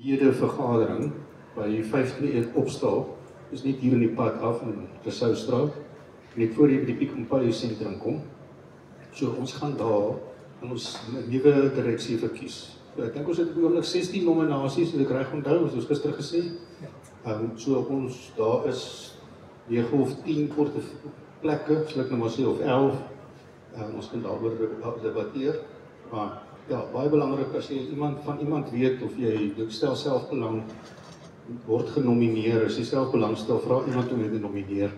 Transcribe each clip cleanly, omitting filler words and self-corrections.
Hierde vergadering by 521 opstal is net hier in die pad af in Rousseaustraat, net voor jy by die Pick n Pay sentrum kom. So ons gaan daar in ons nuwe direksie verkies. Ek dink ons het op die oomblik 16 nominasies, as ek reg onthou, soos ons gister gesê. So ons daar is 9 of 10 plekke, sal ek nou maar sê, of 11. Ons kan daaroor debatteer, maar ja, baie belangrik as jy van iemand weet of jy stel self belang, word genomineer, as jy self belang stel, vra iemand om jy te nomineer.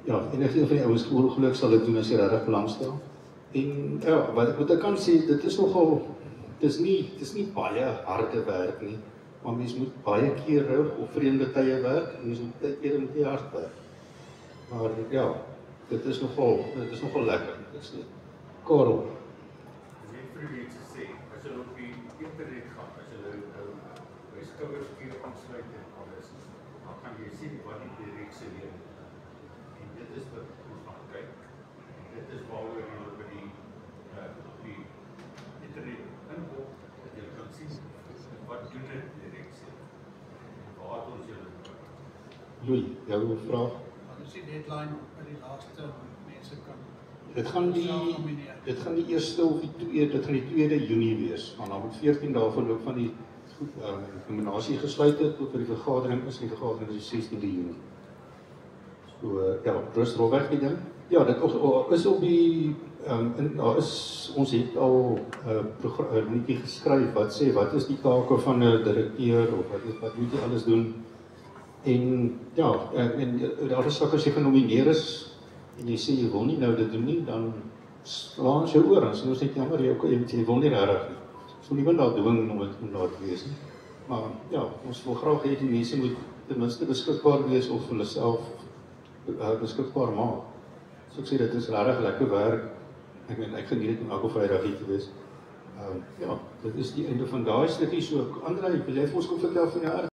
Ja, enige een van die ouens ongeluk sal dit doen as jy regtig belang stel. En ja, wat ek kan sê, dit is nogal, dit is nie baie harde werk nie, maar mens moet baie kere op vreemde tye werk, en mens moet kere met die hard werk. Maar ja, dit is nogal lekker. Karel. Iets te sê, as hulle op die internet gaan, as hulle by skouerskeer aansluit en alles, dan kan jy sien wat die direksie leer. En dit is wat ons gaan kyk. En dit is waaroor jy by die internet inkom, dat jy kan sien wat doen die direksie. En waar ons julle Louis, jou vraag? Wat is die deadline by die laagste mense kan? Dit gaan die eerste of die tweede Junie wees, maar dan moet 14 dae verloop van die nominasie gesluit het tot die vergadering is, die vergadering is die 16de Junie. So ja, rust rolweg die ding. Ja, dit is op die, ons het al liedjie geskryf wat sê, wat is die take van 'n direkteur, of wat moet jy alles doen. En ja, en daar is as jy genomineer is, en jy sê jy wil nie nou dit doen nie, dan slaan ons jou oor, en sê ons net jammer, jy wil nie regtig nie. So niemand daar dwing om daar te wees nie. Maar ja, ons wil graag hê die mense moet ten minste beskikbaar wees of hulle self beskikbaar maak. So ek sê dit is regtig lekker werk. Ek geniet dit om elke Vrydag hier te wees. Ja, dit is die einde van daai stukkie. So André, wil jy vir ons kom vertel van jou